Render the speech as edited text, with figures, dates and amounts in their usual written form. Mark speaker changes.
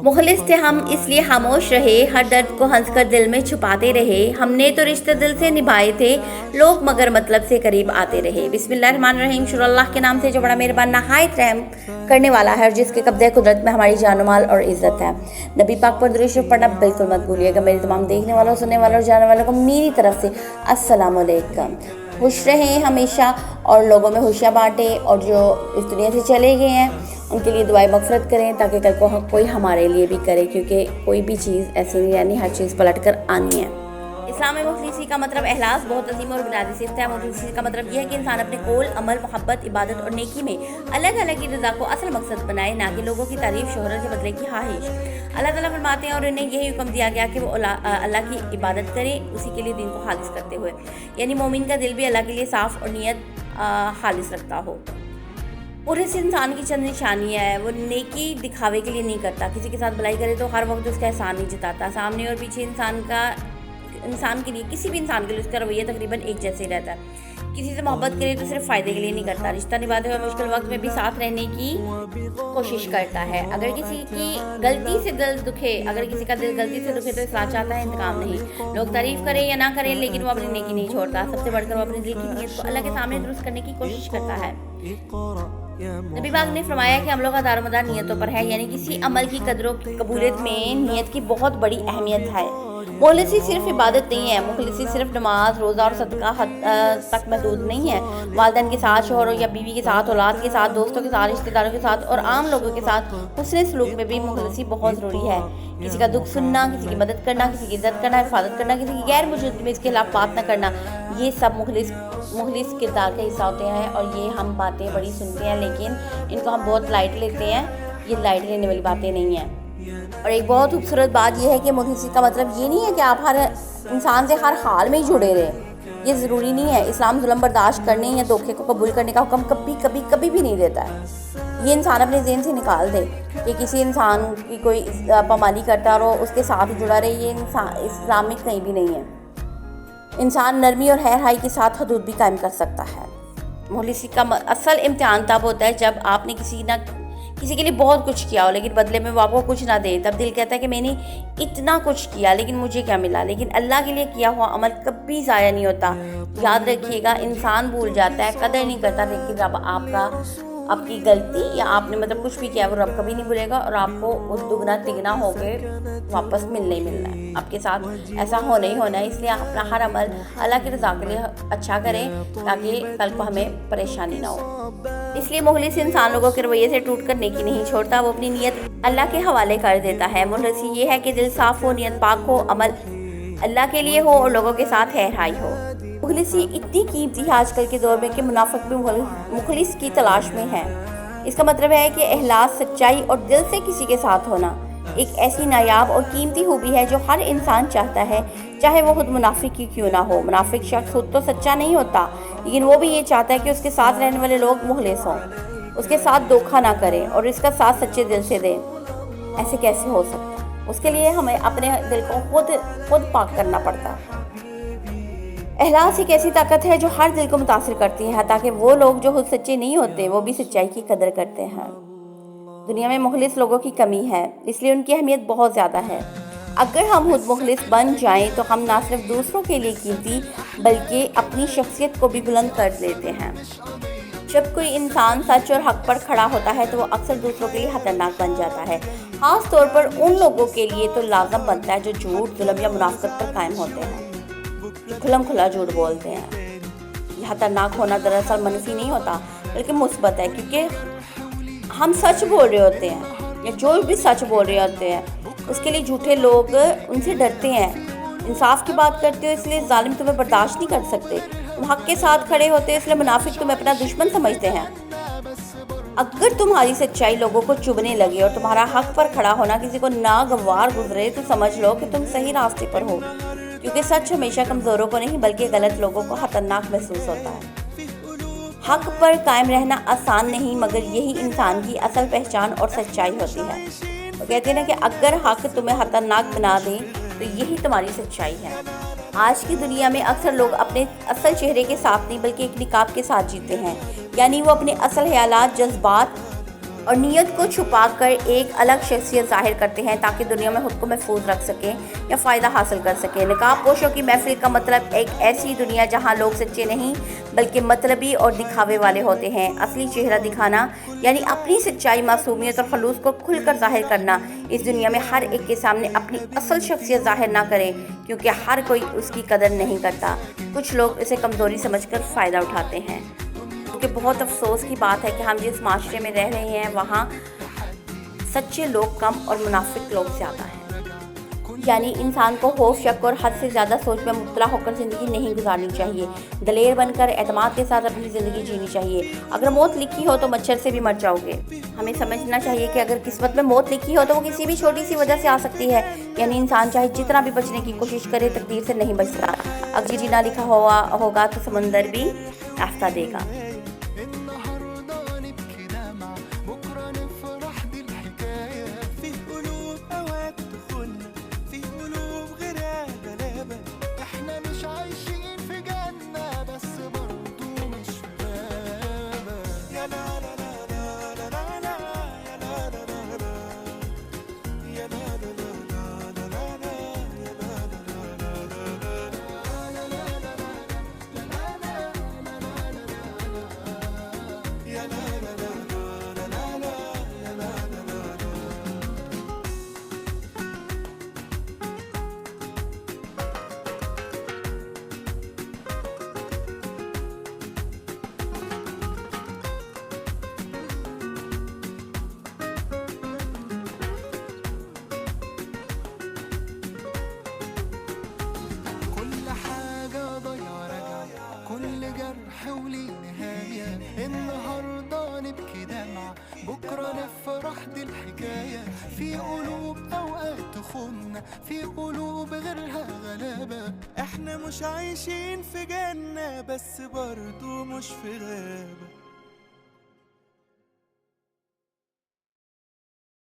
Speaker 1: मुखलिस थे हम इसलिए खामोश रहे, हर दर्द को हंस कर दिल में छुपाते रहे, हमने तो रिश्ते दिल से निभाए थे, लोग मगर मतलब से करीब आते रहे। बिस्मिल्लाहिर्रहमानिर्रहीम। शुरू अल्लाह के नाम से जो बड़ा मेहरबान नहायत रहम करने वाला है और जिसके कब्ज़े कुदरत में हमारी जान माल और इज़्ज़त है। नबी पाक पर दुरूद शरीफ पढ़ना बिल्कुल मत भूलिएगा। मेरे तमाम देखने वालों, सुनने वालों और जानने वालों को मेरी तरफ से अस्सलाम वालेकुम। खुश रहें हमेशा और लोगों में खुशियाँ बांटें, और जो इस दुनिया से चले गए हैं उनके लिए दुआएं मग़फ़िरत करें ताकि कल को कोई हमारे लिए भी करे, क्योंकि कोई भी चीज़ ऐसी नहीं रहनी, हर चीज़ पलट कर आनी है। इस्लाम में मुखलिसी का मतलब एहलास बहुत अजीम और बुनियादी सिफ़त है। मुखलिसी का मतलब यह है कि इंसान अपने कौल, अमल, मोहब्बत, इबादत और नेकी में अलग अलग की रज़ा को असल मकसद बनाए, ना कि लोगों की तारीफ़, शोहरत के बदले की ख्वाहिश। अल्लाह ताला फरमाते हैं और उन्हें यही हुक्म दिया गया कि वो अल्लाह की इबादत करें, उसी के लिए दीन को खालिस करते हुए, यानी मोमिन का दिल भी अल्लाह के लिए साफ़ और नीयत खालिस रखता हो। और इस इंसान की चंद निशानी है, वो नेकी दिखावे के लिए नहीं करता। किसी के साथ भलाई करे तो हर वक्त उसका एहसान नहीं जताता। सामने और पीछे इंसान के लिए, किसी भी इंसान के लिए उसका रवैया तकरीबन एक जैसे ही रहता है। किसी से मोहब्बत करे तो सिर्फ फ़ायदे के लिए नहीं करता, रिश्ता निभाते हुए मुश्किल वक्त में भी साथ रहने की कोशिश करता है। अगर किसी की गलती से दिल दुखे, अगर किसी का दिल गलती से दुखे तो इस्लाह चाहता है, इंतकाम नहीं। लोग तारीफ़ करें या ना करें, लेकिन वो अपनी नेकी नहीं छोड़ता। सबसे बढ़कर वो अपने दिल की नीयत को अल्लाह के सामने दुरुस्त करने की कोशिश करता है। नबी पाक ने फरमाया कि अमलों का दारोमदार नियतों पर है, यानी किसी अमल की कदरों की कबूलियत में नियत की बहुत बड़ी अहमियत है। मुखलिसी सिर्फ इबादत नहीं है, मुखलिसी सिर्फ नमाज, रोज़ा और सदका तक महदूद नहीं है। वालिदैन के साथ, शौहरों या बीवी के साथ, औलाद के साथ, दोस्तों के साथ, रिश्तेदारों के साथ और आम लोगों के साथ हुस्न सलूक में भी मुखलिसी बहुत ज़रूरी है। किसी का दुख सुनना, किसी की मदद करना, किसी की इज़्ज़त करना, हिफाजत करना, किसी की गैर मौजूदगी में इसके खिलाफ बात न करना, ये सब मुखलिस किरदार का हिस्सा होते हैं। और ये हम बातें बड़ी सुनते हैं, लेकिन इनको हम बहुत लाइट लेते हैं। ये लाइट लेने वाली बातें नहीं हैं। और एक बहुत खूबसूरत बात यह है कि मुखलिसी का मतलब ये नहीं है कि आप हर इंसान से हर हाल में ही जुड़े रहें, ये ज़रूरी नहीं है। इस्लाम जुल्म बर्दाश्त करने या धोखे को कबूल करने का हुक्म कभी भी नहीं देता है। ये इंसान अपने ज़हन से निकाल दे कि किसी इंसान की कोई पामाली करता रहो, उसके साथ जुड़ा रहे, ये इस्लाम में कहीं भी नहीं है। इंसान नरमी और खैर-खाई के साथ हदूद भी कायम कर सकता है। मुखलिसी का असल इम्तिहान तब होता है जब आपने किसी के लिए बहुत कुछ किया हो, लेकिन बदले में वो आपको कुछ ना दे। तब दिल कहता है कि मैंने इतना कुछ किया लेकिन मुझे क्या मिला। लेकिन अल्लाह के लिए किया हुआ अमल कभी ज़ाया नहीं होता। याद रखिएगा, इंसान भूल जाता है, कदर नहीं करता, लेकिन रब आपकी गलती या आपने मतलब कुछ भी किया वो रब कभी नहीं भूलेगा और आपको उस दुगना तिगना होकर वापस मिलना ही मिलना है। आपके साथ ऐसा होना ही होना है। इसलिए अपना हर अमल अल्लाह की रज़ा के लिए अच्छा करें ताकि कल को हमें परेशानी ना हो। इसलिए मुखलिस इंसान लोगों के रवैये से टूट कर नेकी नहीं छोड़ता, वो अपनी नीयत अल्लाह के हवाले कर देता है। मुखलिसी ये है कि दिल साफ़ हो, नीयत पाक हो, अमल अल्लाह के लिए हो और लोगों के साथ खैर-खाई हो। मुखलिसी इतनी कीमती है आजकल के दौर में कि मुनाफिक भी मुखलिस की तलाश में है। इसका मतलब है कि इखलास, सच्चाई और दिल से किसी के साथ होना एक ऐसी नायाब और कीमती खूबी है जो हर इंसान चाहता है, चाहे वो खुद मुनाफिक ही क्यों ना हो। मुनाफिक शख्स खुद तो सच्चा नहीं होता, लेकिन वो भी ये चाहता है कि उसके साथ रहने वाले लोग मुखलिस हों, उसके साथ धोखा ना करें और इसका साथ सच्चे दिल से दें। ऐसे कैसे हो सकता है? उसके लिए हमें अपने दिल को खुद पाक करना पड़ता है। इखलास एक ऐसी ताकत है जो हर दिल को मुतासिर करती है, ताकि वो लोग जो खुद सच्चे नहीं होते वो भी सच्चाई की कदर करते हैं। दुनिया में मुखलिस लोगों की कमी है, इसलिए उनकी अहमियत बहुत ज़्यादा है। अगर हम खुद मुखलिस बन जाएं तो हम ना सिर्फ दूसरों के लिए कीमती बल्कि अपनी शख्सियत को भी बुलंद कर लेते हैं। जब कोई इंसान सच और हक पर खड़ा होता है तो वो अक्सर दूसरों के लिए खतरनाक बन जाता है। ख़ास तौर पर उन लोगों के लिए तो लाज़म बनता है जो झूठ, जुल्म या मुनाफिकत पर कायम होते हैं, जो खुलम खुला झूठ बोलते हैं। यह खतरनाक होना दरअसल मनफी नहीं होता बल्कि मुस्बत है, क्योंकि हम सच बोल रहे होते हैं या जो भी सच बोल रहे होते हैं उसके लिए झूठे लोग उनसे डरते हैं। इंसाफ की बात करते हो इसलिए जालिम तुम्हें बर्दाश्त नहीं कर सकते। तुम हक के साथ खड़े होते हो इसलिए मुनाफिक तुम्हें अपना दुश्मन समझते हैं। अगर तुम्हारी सच्चाई लोगों को चुभने लगे और तुम्हारा हक पर खड़ा होना किसी को नागवार गुजरे तो समझ लो कि तुम सही रास्ते पर हो, क्योंकि सच हमेशा कमज़ोरों को नहीं बल्कि गलत लोगों को खतरनाक महसूस होता है। हक पर कायम रहना आसान नहीं, मगर यही इंसान की असल पहचान और सच्चाई होती है। वो कहते हैं ना कि अगर हक तुम्हें खतरनाक बना दें तो यही तुम्हारी सच्चाई है। आज की दुनिया में अक्सर लोग अपने असल चेहरे के साथ नहीं बल्कि एक निकाब के साथ जीते हैं, यानी वो अपने असल ख्यालात, जज्बात और नीयत को छुपाकर एक अलग शख्सियत ज़ाहिर करते हैं ताकि दुनिया में खुद को महफूज रख सकें या फ़ायदा हासिल कर सकें। नकाब पोशों की महफिल का मतलब एक ऐसी दुनिया जहां लोग सच्चे नहीं बल्कि मतलबी और दिखावे वाले होते हैं। असली चेहरा दिखाना यानी अपनी सच्चाई, मासूमियत और खलूस को खुलकर ज़ाहिर करना। इस दुनिया में हर एक के सामने अपनी असल शख्सियत ज़ाहिर ना करें क्योंकि हर कोई उसकी कदर नहीं करता। कुछ लोग इसे कमज़ोरी समझकर फ़ायदा उठाते हैं। कि बहुत अफसोस की बात है कि हम जिस माशरे में रह रहे हैं वहाँ सच्चे लोग कम और मुनाफिक लोग ज़्यादा हैं। यानी इंसान को खौफ, शक और हद से ज़्यादा सोच में मुब्तला होकर ज़िंदगी नहीं गुजारनी चाहिए। दलेर बनकर एतमाद के साथ अपनी ज़िंदगी जीनी चाहिए। अगर मौत लिखी हो तो मच्छर से भी मर जाओगे। हमें समझना चाहिए कि अगर किस्मत में मौत लिखी हो तो वो किसी भी छोटी सी वजह से आ सकती है। यानी इंसान चाहे जितना भी बचने की कोशिश करे, तकदीर से नहीं बच सकता। अगर जीना लिखा हुआ होगा तो समंदर भी रास्ता देगा।
Speaker 2: كل جرح وليه نهاية. النهاردة نبكي دمع، بكرة نفرح، دي الحكاية. في قلوب أوقات تخن، في قلوب غيرها غلابة. احنا مش عايشين في جنة بس برضو مش في غابة.